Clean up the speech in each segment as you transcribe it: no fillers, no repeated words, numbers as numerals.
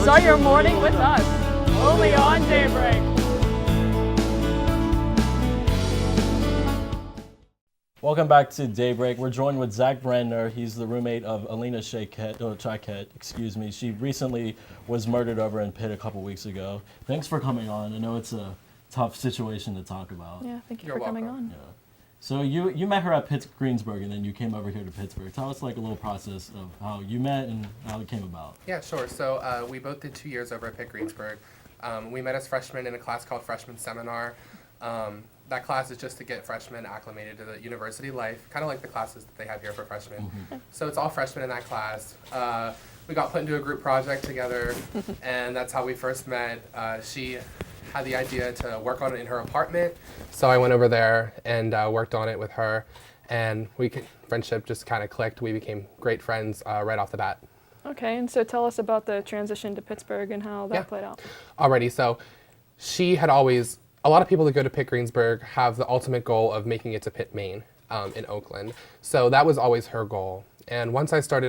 Start your morning with us, only on Daybreak. Welcome back to Daybreak. We're joined with Zach Brandner. He's the roommate of Elenas Chaquette, excuse me. She recently was murdered over in Pitt a couple weeks ago. Thanks for coming on. I know it's a tough situation to talk about. Yeah, thank you You're for coming welcome. on. Yeah. So you met her at Greensburg, and then you came over here to Pittsburgh. Tell us like a little process of how you met and how it came about. Yeah, sure. So we both did 2 years over at Pitt Greensburg. We met as freshmen in a class called Freshman Seminar. That class is just to get freshmen acclimated to the university life, kind of like the classes that they have here for freshmen. Mm-hmm. So it's all freshmen in that class. We got put into a group project together, and that's how we first met. She had the idea to work on it in her apartment, so I went over there and worked on it with her, and friendship just kind of clicked. We became great friends right off the bat. Okay, and so tell us about the transition to Pittsburgh and how that played out. Already, so she had always, a lot of people that go to Pitt Greensburg have the ultimate goal of making it to Pitt, Maine, in Oakland. So that was always her goal. And once I started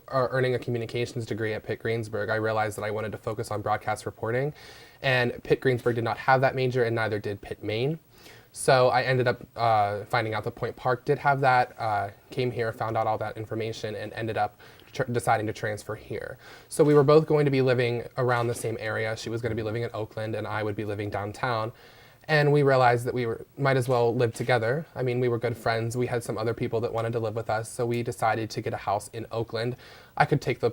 earning a communications degree at Pitt Greensburg, I realized that I wanted to focus on broadcast reporting. And Pitt Greensburg did not have that major, and neither did Pitt, Maine. So I ended up finding out that Point Park did have that, came here, found out all that information, and ended up deciding to transfer here. So we were both going to be living around the same area. She was going to be living in Oakland, and I would be living downtown. And we realized that we might as well live together. I mean, we were good friends. We had some other people that wanted to live with us, so we decided to get a house in Oakland. I could take the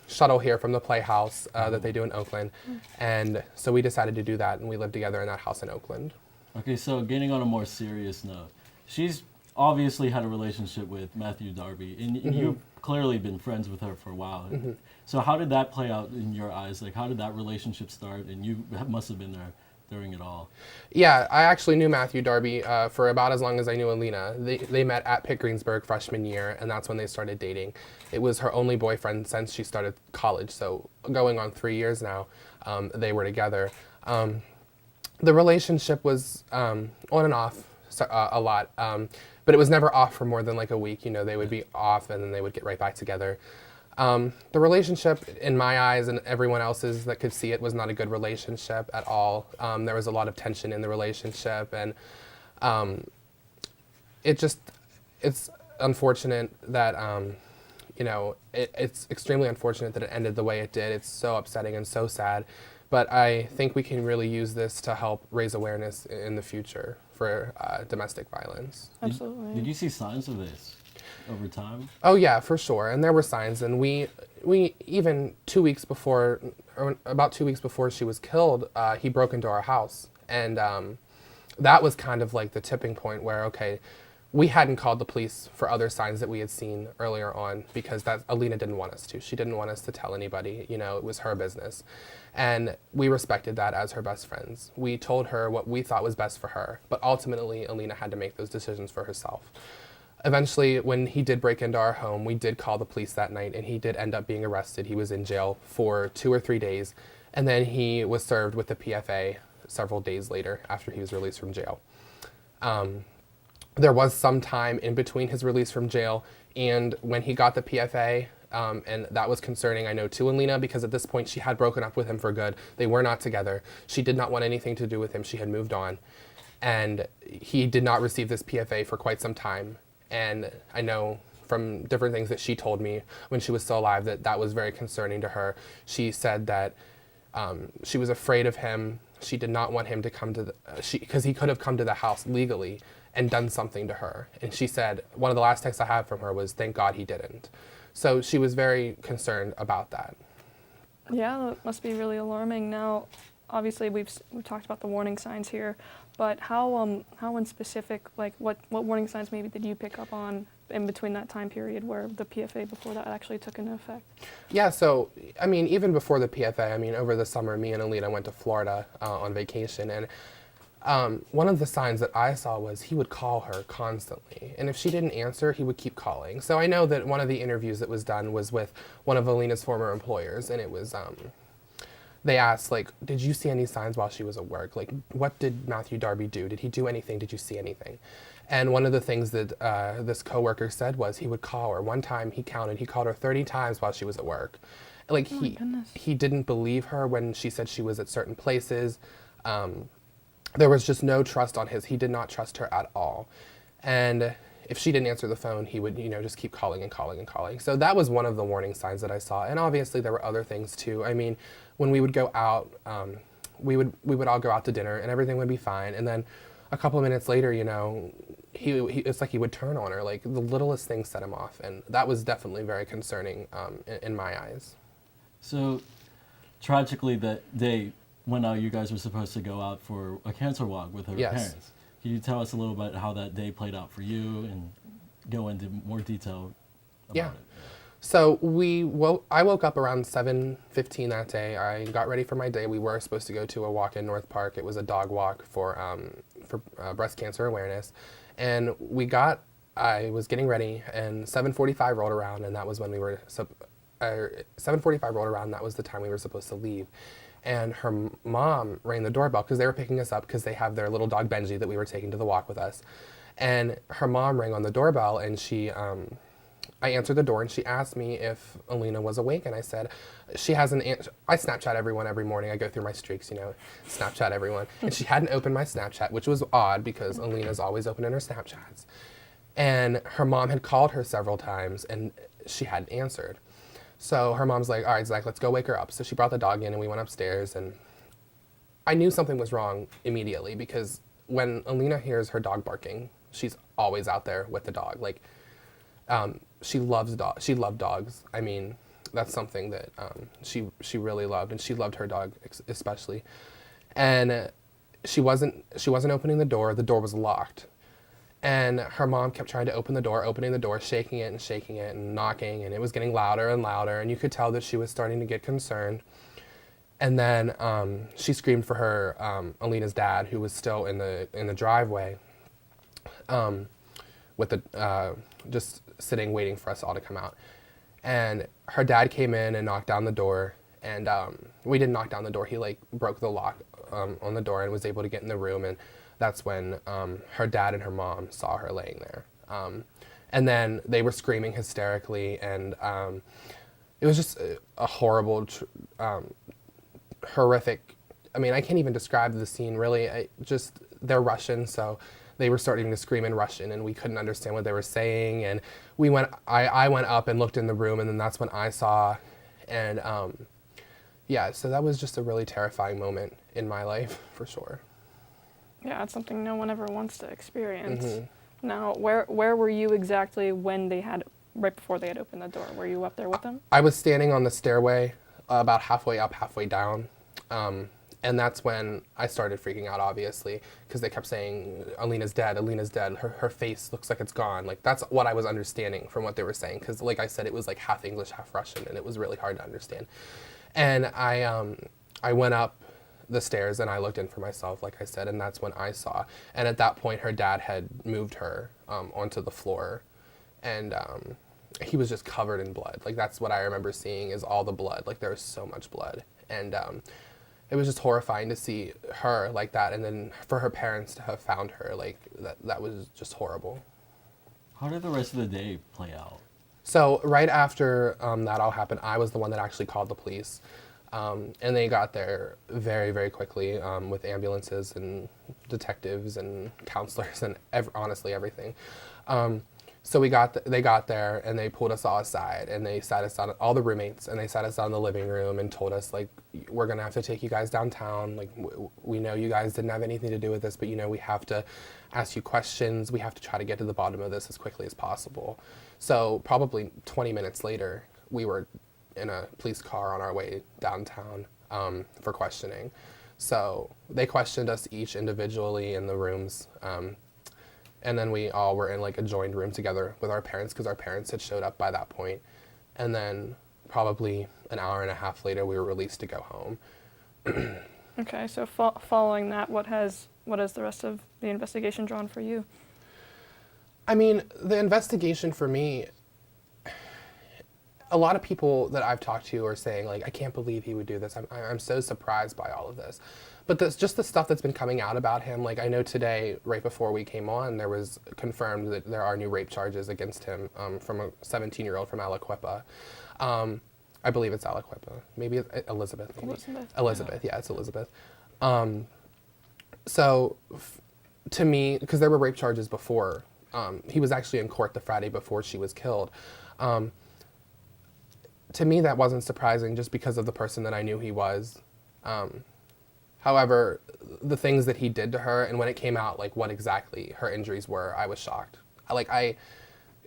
shuttle here from the Playhouse that they do in Oakland. And so we decided to do that, and we lived together in that house in Oakland. Okay, so getting on a more serious note, she's obviously had a relationship with Matthew Darby, and you've clearly been friends with her for a while. So how did that play out in your eyes? Like, how did that relationship start? And you must have been there during it all. Yeah, I actually knew Matthew Darby for about as long as I knew Alina. They met at Pitt Greensburg freshman year, and that's when they started dating. It was her only boyfriend since she started college, so going on 3 years now, they were together. The relationship was on and off a lot, but it was never off for more than like a week. You know, they would be off and then they would get right back together. The relationship, in my eyes and everyone else's that could see it, was not a good relationship at all. There was a lot of tension in the relationship, and it's unfortunate that, it's extremely unfortunate that it ended the way it did. It's so upsetting and so sad, but I think we can really use this to help raise awareness in the future for domestic violence. Absolutely. Did you see signs of this over time? Oh yeah, for sure. And there were signs, and we even 2 weeks before, or about 2 weeks before she was killed, he broke into our house, and that was kind of like the tipping point where, okay, we hadn't called the police for other signs that we had seen earlier on because Alina didn't want us to. She didn't want us to tell anybody. You know, it was her business. And we respected that as her best friends. We told her what we thought was best for her, but ultimately Alina had to make those decisions for herself. Eventually, when he did break into our home, we did call the police that night, and he did end up being arrested. He was in jail for 2 or 3 days, and then he was served with the PFA several days later after he was released from jail. There was some time in between his release from jail and when he got the PFA, and that was concerning, I know, to Alina, because at this point she had broken up with him for good. They were not together. She did not want anything to do with him. She had moved on. And he did not receive this PFA for quite some time. And I know from different things that she told me when she was still alive that was very concerning to her. She said that she was afraid of him. She did not want him to come to because he could have come to the house legally and done something to her. And she said, one of the last texts I had from her was, "Thank God he didn't." So she was very concerned about that. Yeah, that must be really alarming. Now, obviously we've talked about the warning signs here, but how in specific, like what warning signs maybe did you pick up on in between that time period where the PFA before that actually took into effect? Yeah, so, I mean, even before the PFA, I mean, over the summer, me and Alina went to Florida on vacation, and one of the signs that I saw was he would call her constantly, and if she didn't answer, he would keep calling. So I know that one of the interviews that was done was with one of Alina's former employers, and it was, they asked, like, did you see any signs while she was at work? Like, what did Matthew Darby do? Did he do anything? Did you see anything? And one of the things that this coworker said was he would call her. One time he called her 30 times while she was at work. Like Oh my goodness. he didn't believe her when she said she was at certain places. There was just no trust on his. He did not trust her at all. And if she didn't answer the phone, he would, just keep calling and calling and calling. So that was one of the warning signs that I saw. And obviously there were other things too. I mean, when we would go out, we would all go out to dinner and everything would be fine. And then a couple of minutes later, it's like he would turn on her. Like the littlest thing set him off. And that was definitely very concerning in my eyes. So, tragically, that day when you guys were supposed to go out for a cancer walk with her Yes. parents. Can you tell us a little bit how that day played out for you and go into more detail about Yeah. it? So I woke up around 7:15 that day. I got ready for my day. We were supposed to go to a walk in North Park. It was a dog walk for breast cancer awareness. And I was getting ready and 7:45 rolled around and that was when 7:45 rolled around, that was the time we were supposed to leave. And her mom rang the doorbell because they were picking us up because they have their little dog Benji that we were taking to the walk with us. And her mom rang on the doorbell and I answered the door and she asked me if Alina was awake and I said, she hasn't I Snapchat everyone every morning. I go through my streaks, Snapchat everyone. And she hadn't opened my Snapchat, which was odd because Alina's always opening her Snapchats. And her mom had called her several times and she hadn't answered. So her mom's like, all right, Zach, let's go wake her up. So she brought the dog in and we went upstairs and I knew something was wrong immediately because when Alina hears her dog barking, she's always out there with the dog. Like, she loves dogs. She loved dogs. I mean, that's something that she really loved, and she loved her dog especially. And she wasn't opening the door. The door was locked. And her mom kept trying to opening the door, shaking it and knocking, and it was getting louder and louder, and you could tell that she was starting to get concerned. And then she screamed for her Alina's dad, who was still in the driveway, with the just sitting waiting for us all to come out. And her dad came in and knocked down the door, and we didn't knock down the door. He broke the lock on the door and was able to get in the room, and that's when her dad and her mom saw her laying there. And then they were screaming hysterically, and it was just a horrible, horrific. I mean, I can't even describe the scene really. They're Russian, so they were starting to scream in Russian, and we couldn't understand what they were saying. And I went up and looked in the room, and then that's when I saw, and yeah, so that was just a really terrifying moment in my life, for sure. Yeah, it's something no one ever wants to experience. Mm-hmm. Now, where were you exactly when right before they had opened the door? Were you up there with them? I was standing on the stairway, about halfway up, halfway down. And that's when I started freaking out, obviously, because they kept saying, Alina's dead, her face looks like it's gone. Like, that's what I was understanding from what they were saying, because like I said, it was like half English, half Russian, and it was really hard to understand. And I went up the stairs and I looked in for myself, like I said, and that's when I saw. And at that point, her dad had moved her onto the floor, and he was just covered in blood. Like, that's what I remember seeing, is all the blood. Like, there was so much blood. And it was just horrifying to see her like that, and then for her parents to have found her, like, that was just horrible. How did the rest of the day play out? So right after that all happened, I was the one that actually called the police. And they got there very, very quickly with ambulances and detectives and counselors and honestly everything. So they got there and they pulled us all aside and they sat us down, all the roommates, and they sat us down in the living room and told us, like, we're gonna have to take you guys downtown. Like, we know you guys didn't have anything to do with this, but we have to ask you questions. We have to try to get to the bottom of this as quickly as possible. So probably 20 minutes later, we were in a police car on our way downtown for questioning. So they questioned us each individually in the rooms. And then we all were in like a joined room together with our parents, because our parents had showed up by that point. And then probably an hour and a half later, we were released to go home. Okay, so following that, what has the rest of the investigation drawn for you? I mean, the investigation for me, a lot of people that I've talked to are saying, like, I can't believe he would do this. I'm so surprised by all of this. But just the stuff that's been coming out about him, like, I know today, right before we came on, there was confirmed that there are new rape charges against him from a 17-year-old from Aliquippa. I believe it's Aliquippa. Maybe Elizabeth. Maybe. Elizabeth. Yeah, it's Elizabeth. So, to me, because there were rape charges before, he was actually in court the Friday before she was killed. To me, that wasn't surprising just because of the person that I knew he was. However, the things that he did to her, and when it came out, like what exactly her injuries were, I was shocked. I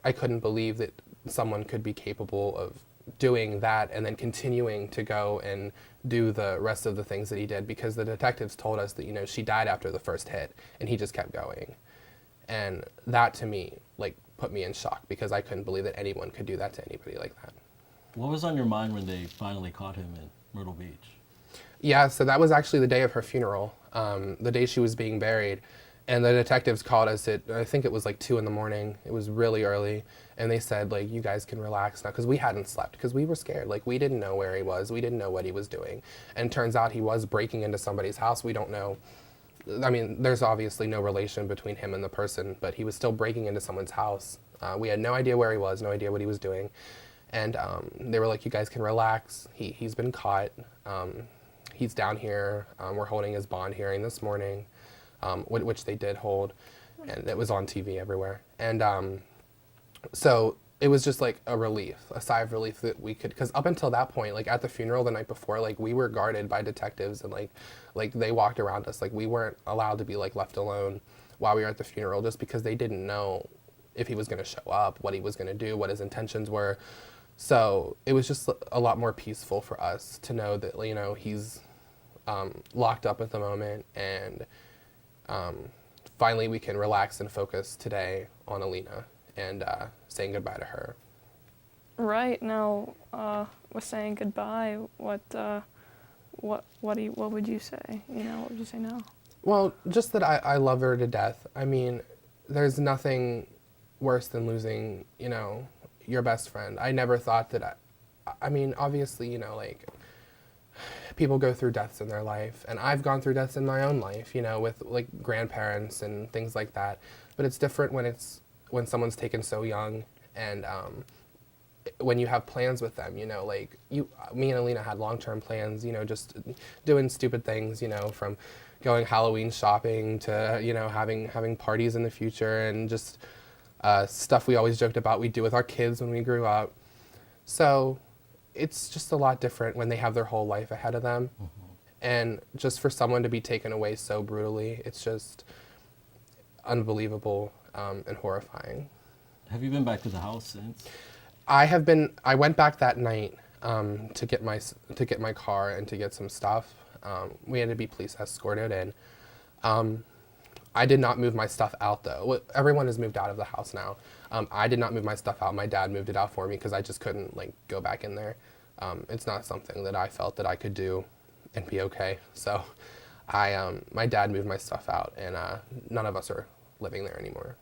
couldn't believe that someone could be capable of doing that and then continuing to go and do the rest of the things that he did, because the detectives told us that, you know, she died after the first hit and he just kept going. And that to me, like, put me in shock, because I couldn't believe that anyone could do that to anybody like that. What was on your mind when they finally caught him in Myrtle Beach? Yeah, so that was actually the day of her funeral, the day she was being buried. And the detectives called us at, I think it was like 2 a.m. It was really early. And they said, like, you guys can relax now, because we hadn't slept, because we were scared. Like, we didn't know where he was. We didn't know what he was doing. And turns out he was breaking into somebody's house. We don't know. I mean, there's obviously no relation between him and the person, but he was still breaking into someone's house. We had no idea where he was, no idea what he was doing. And they were like, you guys can relax. He's been caught. He's down here. We're holding his bond hearing this morning, which they did hold. And it was on TV everywhere. And so it was just like a relief, a sigh of relief that we could, because up until that point, like at the funeral the night before, like we were guarded by detectives, and like they walked around us. Like we weren't allowed to be like left alone while we were at the funeral, just because they didn't know if he was going to show up, what he was going to do, what his intentions were. So it was just a lot more peaceful for us to know that, you know, he's locked up at the moment, and finally we can relax and focus today on Elena and saying goodbye to her. Right now, with saying goodbye, what would you say? You know, what would you say now? Well, just that I love her to death. I mean, there's nothing worse than losing, you know, your best friend. I never thought that I mean, obviously, you know, like, people go through deaths in their life, and I've gone through deaths in my own life, you know, with like grandparents and things like that. But it's different when someone's taken so young, and when you have plans with them, you know, like me and Alina had long-term plans, you know, just doing stupid things, you know, from going Halloween shopping to, you know, having parties in the future, and just stuff we always joked about we'd do with our kids when we grew up. So it's just a lot different when they have their whole life ahead of them. Mm-hmm. And just for someone to be taken away so brutally, it's just unbelievable and horrifying. Have you been back to the house since? I went back that night to get my car and to get some stuff. We had to be police escorted in. I did not move my stuff out, though. Everyone has moved out of the house now. I did not move my stuff out. My dad moved it out for me because I just couldn't like go back in there. It's not something that I felt that I could do and be okay. So my dad moved my stuff out, and none of us are living there anymore.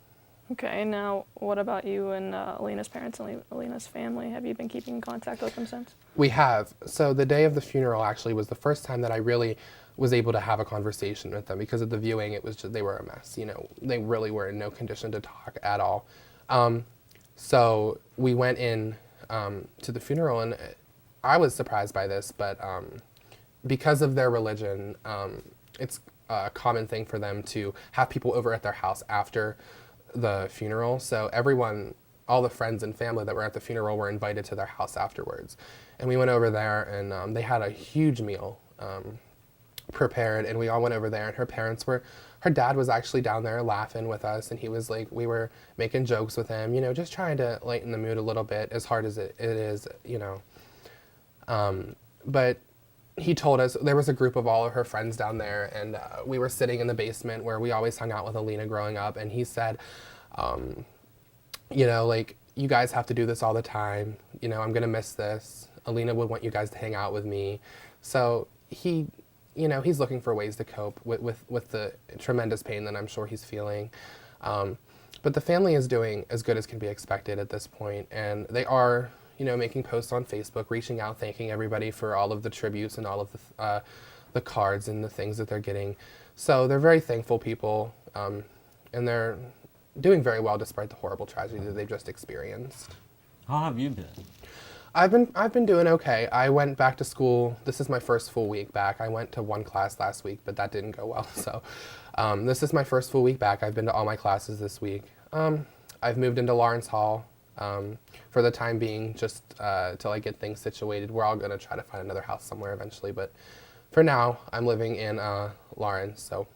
Okay, now what about you and Elena's parents and Elena's family? Have you been keeping in contact with them since? We have. So the day of the funeral actually was the first time that I really was able to have a conversation with them, because at the viewing it was just, they were a mess. You know, they really were in no condition to talk at all. So we went in to the funeral, and I was surprised by this, but because of their religion, it's a common thing for them to have people over at their house after the funeral. So everyone, all the friends and family that were at the funeral were invited to their house afterwards. And we went over there, and they had a huge meal prepared, and we all went over there, and her dad was actually down there laughing with us, and he was like, we were making jokes with him, you know, just trying to lighten the mood a little bit, as hard as it is, you know. But he told us there was a group of all of her friends down there, and we were sitting in the basement where we always hung out with Alina growing up, and he said, you know, like, you guys have to do this all the time, you know, I'm gonna miss this. Alina would want you guys to hang out with me. So he, you know, he's looking for ways to cope with the tremendous pain that I'm sure he's feeling. But the family is doing as good as can be expected at this point, and they are, you know, making posts on Facebook, reaching out, thanking everybody for all of the tributes and all of the cards and the things that they're getting. So they're very thankful people, and they're doing very well despite the horrible tragedy that they've just experienced. How have you been? I've been doing okay. I went back to school. This is my first full week back. I went to one class last week, but that didn't go well. So this is my first full week back. I've been to all my classes this week. I've moved into Lawrence Hall for the time being, just till I get things situated. We're all gonna try to find another house somewhere eventually, but for now, I'm living in Lawrence, so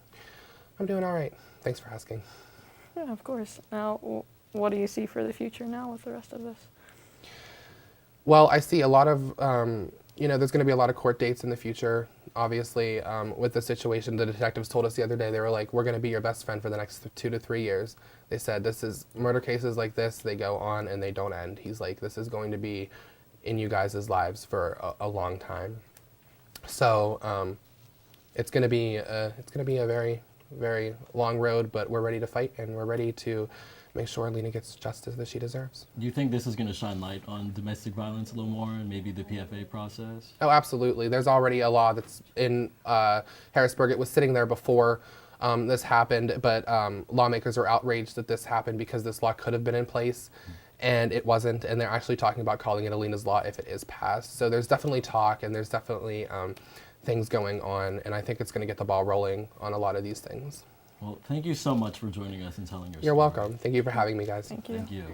I'm doing all right. Thanks for asking. Yeah, of course. Now, what do you see for the future now with the rest of this? Well, I see a lot of, there's going to be a lot of court dates in the future. Obviously, with the situation, the detectives told us the other day, they were like, we're going to be your best friend for the next 2 to 3 years. They said, this is murder cases like this, they go on and they don't end. He's like, this is going to be in you guys' lives for a long time. So it's going to be a very, very long road, but we're ready to fight and we're ready to make sure Alina gets justice that she deserves. Do you think this is going to shine light on domestic violence a little more and maybe the PFA process? Oh, absolutely. There's already a law that's in Harrisburg. It was sitting there before this happened, but lawmakers are outraged that this happened because this law could have been in place and it wasn't, and they're actually talking about calling it Alina's law if it is passed. So there's definitely talk and there's definitely things going on, and I think it's going to get the ball rolling on a lot of these things. Well, thank you so much for joining us and telling your story. You're welcome. Thank you for having me, guys. Thank you. Thank you.